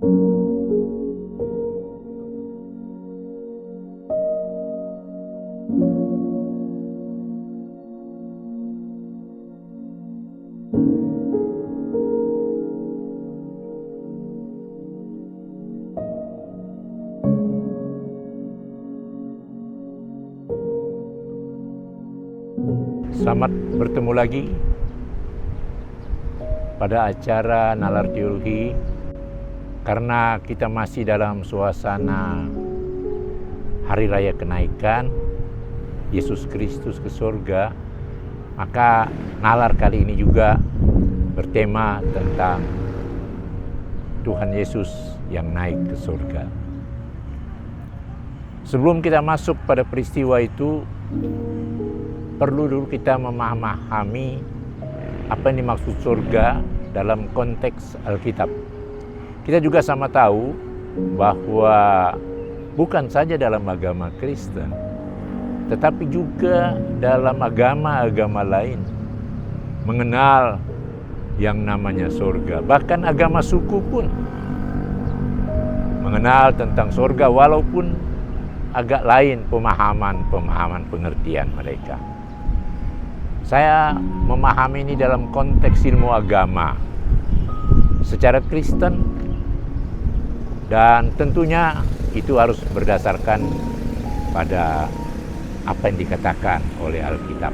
Selamat bertemu lagi pada acara Nalar Teologi. Karena kita masih dalam suasana Hari Raya Kenaikan Yesus Kristus ke surga, maka Nalar kali ini juga bertema tentang Tuhan Yesus yang naik ke surga. Sebelum kita masuk pada peristiwa itu, perlu dulu kita memahami apa yang dimaksud surga dalam konteks Alkitab. Kita juga sama tahu bahwa bukan saja dalam agama Kristen, tetapi juga dalam agama-agama lain mengenal yang namanya surga. Bahkan agama suku pun mengenal tentang surga, walaupun agak lain pemahaman pengertian mereka. Saya memahami ini dalam konteks ilmu agama secara Kristen, dan tentunya itu harus berdasarkan pada apa yang dikatakan oleh Alkitab.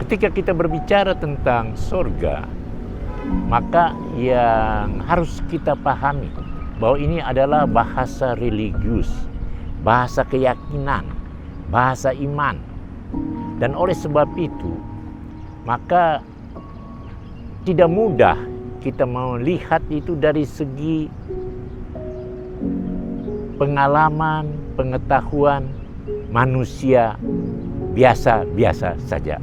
Ketika kita berbicara tentang surga, maka yang harus kita pahami bahwa ini adalah bahasa religius, bahasa keyakinan, bahasa iman. Dan oleh sebab itu, maka tidak mudah kita melihat itu dari segi pengalaman, pengetahuan manusia biasa-biasa saja.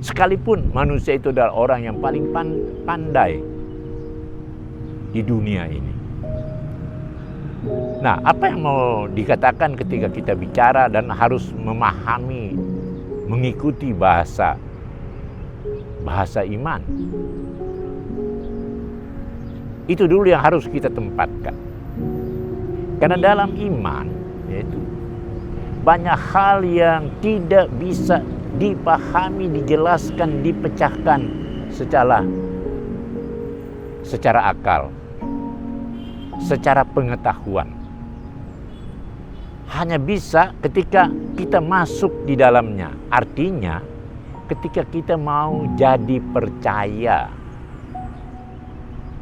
Sekalipun manusia itu adalah orang yang paling pandai di dunia ini. Nah, apa yang mau dikatakan ketika kita bicara dan harus memahami, mengikuti bahasa iman? Itu dulu yang harus kita tempatkan. Karena dalam iman, yaitu banyak hal yang tidak bisa dipahami, dijelaskan, dipecahkan secara akal, secara pengetahuan. Hanya bisa ketika kita masuk di dalamnya. Artinya ketika kita mau jadi percaya,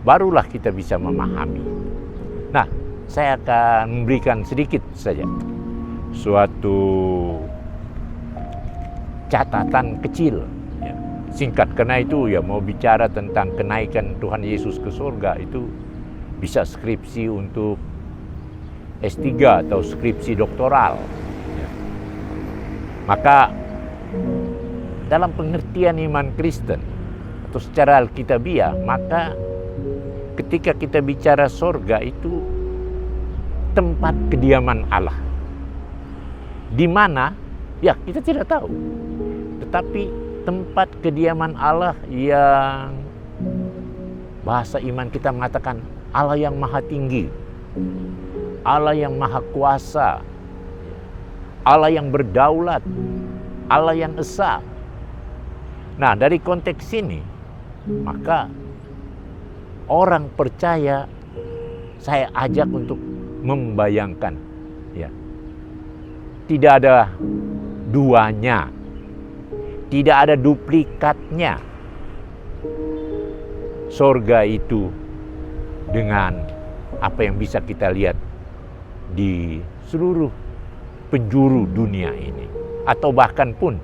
barulah kita bisa memahami. Nah, saya akan memberikan sedikit saja suatu catatan kecil, ya, singkat. Karena itu ya, mau bicara tentang kenaikan Tuhan Yesus ke surga itu bisa skripsi untuk S3 atau skripsi doktoral. Ya. Maka dalam pengertian iman Kristen atau secara Alkitabiah, maka ketika kita bicara surga itu tempat kediaman Allah. Di mana? Ya, kita tidak tahu. Tetapi tempat kediaman Allah yang bahasa iman kita mengatakan Allah yang maha tinggi, Allah yang maha kuasa, Allah yang berdaulat, Allah yang esa. Nah, dari konteks ini, maka orang percaya saya ajak untuk membayangkan, ya, tidak ada duanya, tidak ada duplikatnya surga itu dengan apa yang bisa kita lihat di seluruh penjuru dunia ini, atau bahkan pun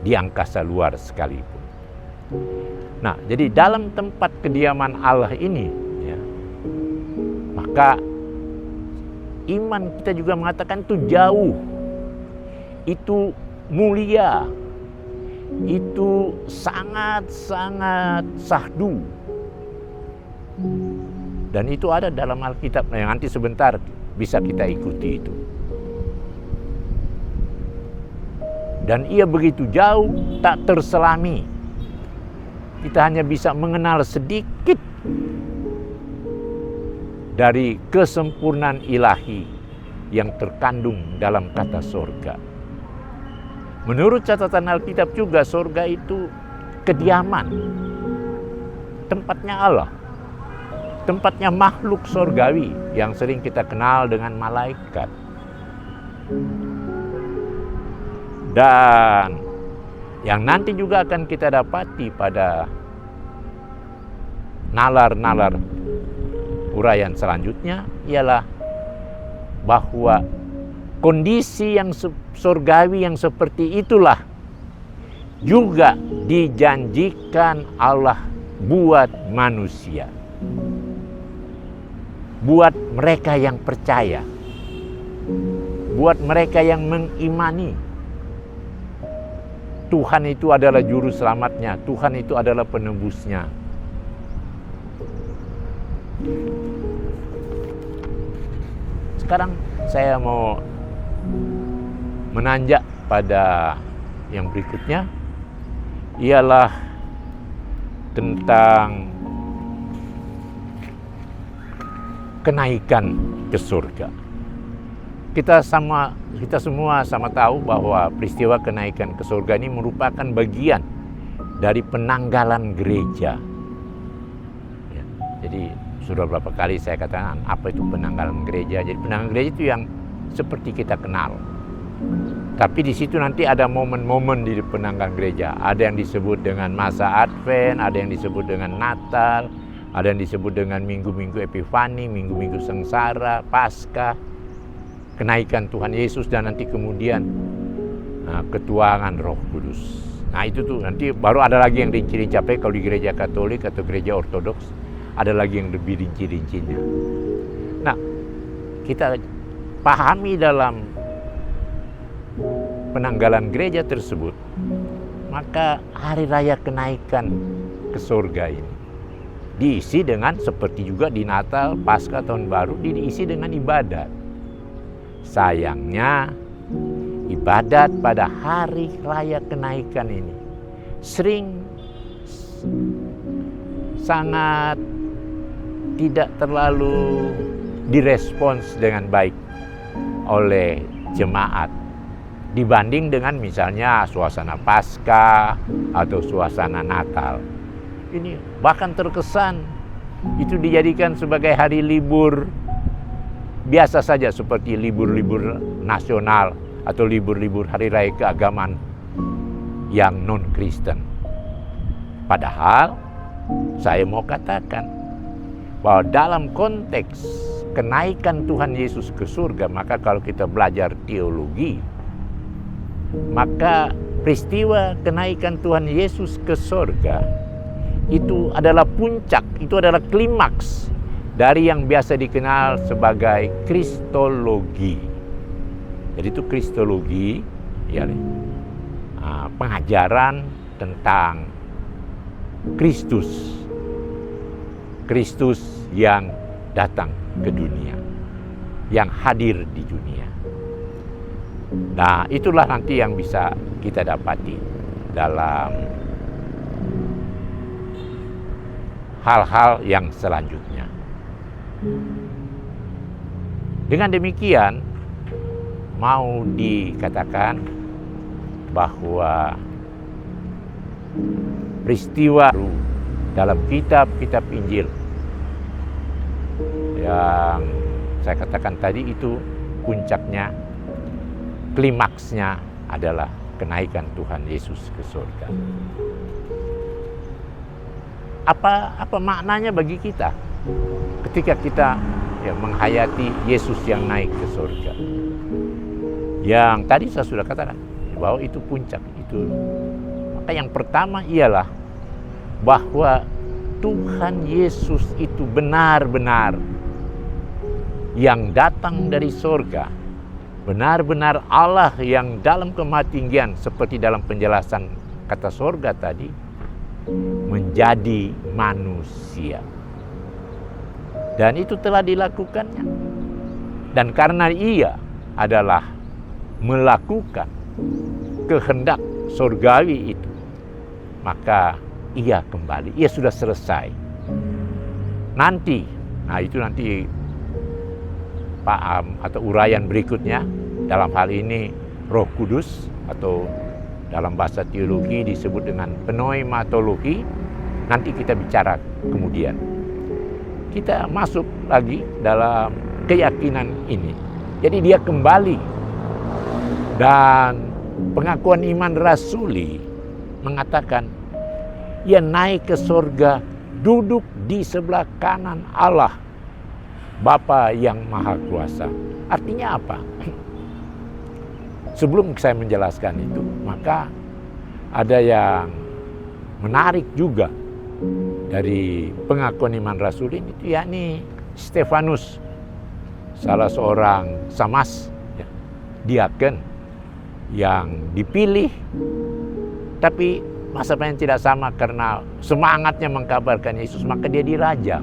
di angkasa luar sekalipun. Nah, jadi dalam tempat kediaman Allah ini, ya, maka iman kita juga mengatakan itu jauh, itu mulia, itu sangat-sangat sahdu. Dan itu ada dalam Alkitab. Nah, yang nanti sebentar bisa kita ikuti itu. Dan ia begitu jauh, tak terselami. Kita hanya bisa mengenal sedikit dari kesempurnaan ilahi yang terkandung dalam kata sorga. Menurut catatan Alkitab juga, sorga itu kediaman, tempatnya Allah, tempatnya makhluk sorgawi yang sering kita kenal dengan malaikat. Dan yang nanti juga akan kita dapati pada nalar-nalar uraian selanjutnya ialah bahwa kondisi yang surgawi yang seperti itulah juga dijanjikan Allah buat manusia, buat mereka yang percaya, buat mereka yang mengimani Tuhan itu adalah juru selamatnya, Tuhan itu adalah penebusnya. Sekarang saya mau menanjak pada yang berikutnya, ialah tentang kenaikan ke surga. Kita semua sama tahu bahwa peristiwa kenaikan ke surga ini merupakan bagian dari penanggalan gereja. Ya, jadi sudah berapa kali saya katakan apa itu penanggalan gereja. Jadi penanggalan gereja itu yang seperti kita kenal. Tapi di situ nanti ada momen-momen di penanggalan gereja. Ada yang disebut dengan masa Advent, ada yang disebut dengan Natal, ada yang disebut dengan minggu-minggu Epifani, minggu-minggu Sengsara, Paskah, kenaikan Tuhan Yesus, dan nanti kemudian ketuangan Roh Kudus. Nah itu tuh nanti baru ada lagi yang rinci-rinci, kalau di gereja Katolik atau gereja Ortodoks ada lagi yang lebih rinci-rincinya. Nah kita pahami dalam penanggalan gereja tersebut, maka hari raya kenaikan ke surga ini diisi dengan seperti juga di Natal, Paskah, Tahun Baru, diisi dengan ibadat. Sayangnya ibadat pada hari raya kenaikan ini sering sangat tidak terlalu direspons dengan baik oleh jemaat dibanding dengan misalnya suasana Paskah atau suasana Natal. Ini bahkan terkesan itu dijadikan sebagai hari libur biasa saja, seperti libur-libur nasional atau libur-libur hari raya keagamaan yang non-Kristen. Padahal saya mau katakan bahwa dalam konteks kenaikan Tuhan Yesus ke surga, maka kalau kita belajar teologi, maka peristiwa kenaikan Tuhan Yesus ke surga itu adalah puncak, itu adalah klimaks dari yang biasa dikenal sebagai kristologi. Jadi itu kristologi, ya, pengajaran tentang Kristus, Kristus yang datang ke dunia, yang hadir di dunia. Nah, itulah nanti yang bisa kita dapati dalam hal-hal yang selanjutnya. Dengan demikian, mau dikatakan bahwa peristiwa dalam kitab-kitab Injil yang saya katakan tadi itu puncaknya, klimaksnya adalah kenaikan Tuhan Yesus ke surga. Apa maknanya bagi kita ketika kita menghayati Yesus yang naik ke surga? Yang tadi saya sudah katakan bahwa itu puncak itu. Maka yang pertama ialah bahwa Tuhan Yesus itu benar-benar yang datang dari surga, benar-benar Allah yang dalam kemahatinggian, seperti dalam penjelasan kata surga tadi, menjadi manusia. Dan itu telah dilakukannya. Dan karena ia adalah melakukan kehendak surgawi itu, maka ia kembali. Ia sudah selesai. Nanti, nah itu nanti paham atau uraian berikutnya. Dalam hal ini Roh Kudus, atau dalam bahasa teologi disebut dengan pneumatologi. Nanti kita bicara kemudian. Kita masuk lagi dalam keyakinan ini. Jadi dia kembali, dan pengakuan iman rasuli mengatakan ia naik ke surga, duduk di sebelah kanan Allah Bapa yang Maha Kuasa. Artinya apa? Sebelum saya menjelaskan itu, maka ada yang menarik juga dari pengakuan iman rasuli itu, yakni Stefanus, salah seorang samas, ya, diaken yang dipilih, tapi nasabnya tidak sama karena semangatnya mengkabarkan Yesus, maka dia dirajam.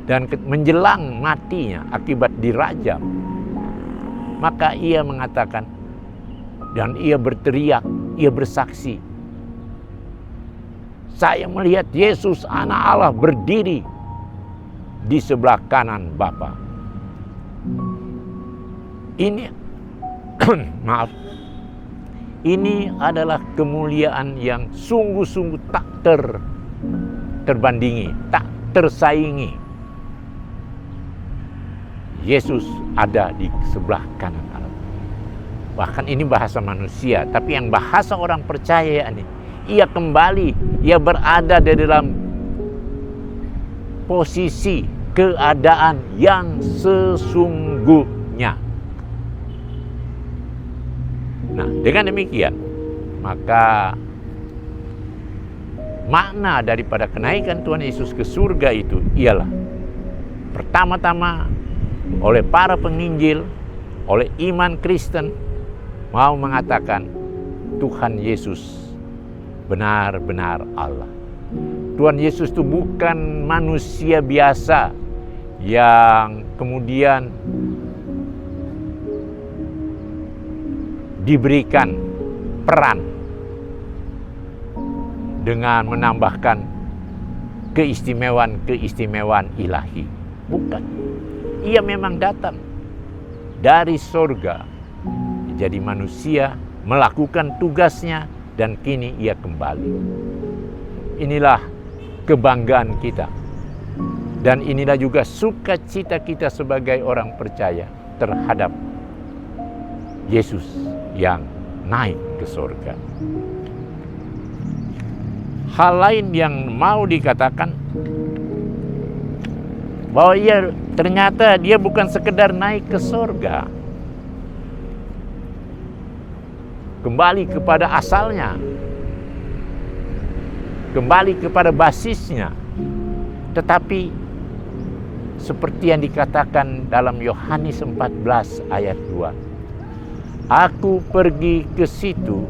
Dan menjelang matinya akibat dirajam, maka ia mengatakan, dan ia berteriak, ia bersaksi, saya melihat Yesus anak Allah berdiri di sebelah kanan Bapa. Ini maaf, ini adalah kemuliaan yang sungguh-sungguh tak terbandingi, tak tersaingi. Yesus ada di sebelah kanan Allah. Bahkan ini bahasa manusia, tapi yang bahasa orang percaya ini, ia kembali, ia berada di dalam posisi keadaan yang sesungguhnya. Nah, dengan demikian, maka makna daripada kenaikan Tuhan Yesus ke surga itu ialah pertama-tama oleh para penginjil, oleh iman Kristen mau mengatakan Tuhan Yesus benar-benar Allah. Tuhan Yesus itu bukan manusia biasa yang kemudian diberikan peran dengan menambahkan keistimewaan ilahi. Bukan. Ia memang datang dari sorga, jadi manusia, melakukan tugasnya, dan kini ia kembali. Inilah kebanggaan kita. Dan inilah juga sukacita kita sebagai orang percaya terhadap Yesus yang naik ke surga. Hal lain yang mau dikatakan, bahwa ternyata dia bukan sekedar naik ke surga, kembali kepada asalnya, kembali kepada basisnya, tetapi seperti yang dikatakan dalam Yohanes 14 ayat 2. Aku pergi ke situ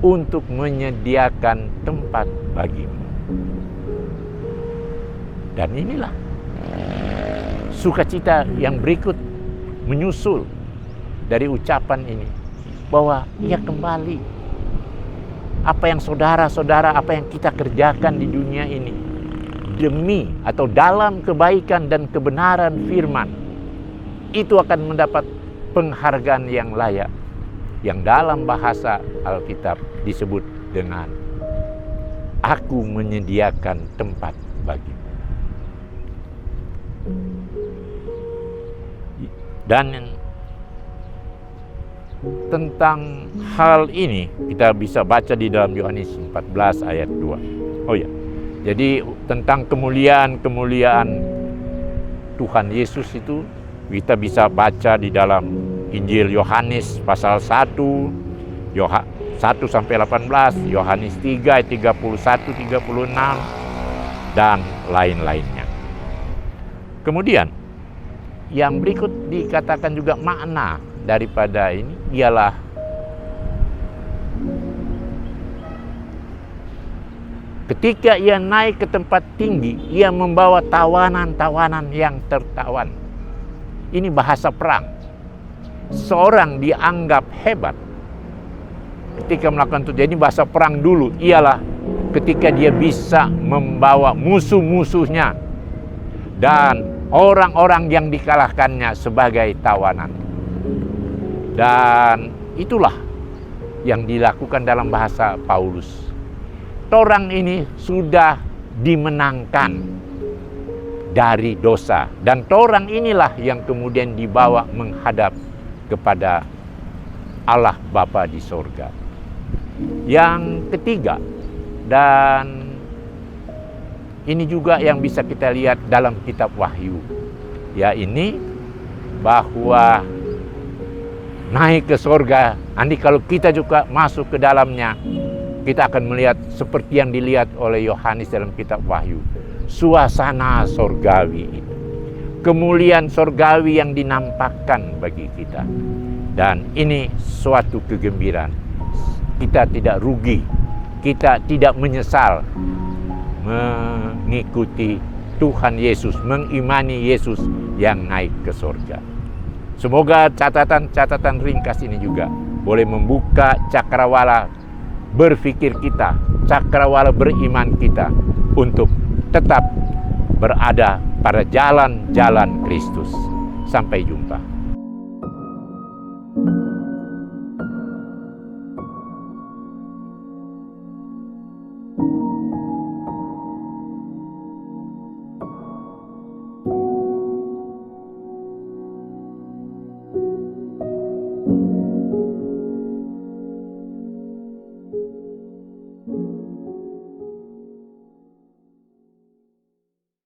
untuk menyediakan tempat bagimu. Dan inilah sukacita yang berikut menyusul dari ucapan ini, bahwa ia kembali. Apa yang saudara-saudara, apa yang kita kerjakan di dunia ini demi atau dalam kebaikan dan kebenaran firman, itu akan mendapat penghargaan yang layak, yang dalam bahasa Alkitab disebut dengan aku menyediakan tempat bagimu. Dan tentang hal ini kita bisa baca di dalam Yohanes 14 ayat 2. Oh ya, jadi tentang kemuliaan Tuhan Yesus itu kita bisa baca di dalam Injil Yohanes pasal 1, 1 sampai 18, Yohanes 3 ayat 31, 36, dan lain-lainnya. Kemudian yang berikut dikatakan juga makna daripada ini ialah ketika ia naik ke tempat tinggi, ia membawa tawanan-tawanan yang tertawan. Ini bahasa perang. Seorang dianggap hebat ketika melakukan itu. Jadi bahasa perang dulu ialah ketika dia bisa membawa musuh-musuhnya dan orang-orang yang dikalahkannya sebagai tawanan. Dan itulah yang dilakukan dalam bahasa Paulus. Torang ini sudah dimenangkan dari dosa, dan torang inilah yang kemudian dibawa menghadap kepada Allah Bapa di sorga. Yang ketiga, dan ini juga yang bisa kita lihat dalam kitab Wahyu, ya, ini bahwa naik ke sorga, nanti kalau kita juga masuk ke dalamnya, kita akan melihat seperti yang dilihat oleh Yohanes dalam kitab Wahyu. Suasana sorgawi itu, kemuliaan sorgawi yang dinampakkan bagi kita. Dan ini suatu kegembiraan. Kita tidak rugi, kita tidak menyesal mengikuti Tuhan Yesus, mengimani Yesus yang naik ke sorga. Semoga catatan-catatan ringkas ini juga boleh membuka cakrawala berpikir kita, cakrawala beriman kita untuk tetap berada pada jalan-jalan Kristus. Sampai jumpa.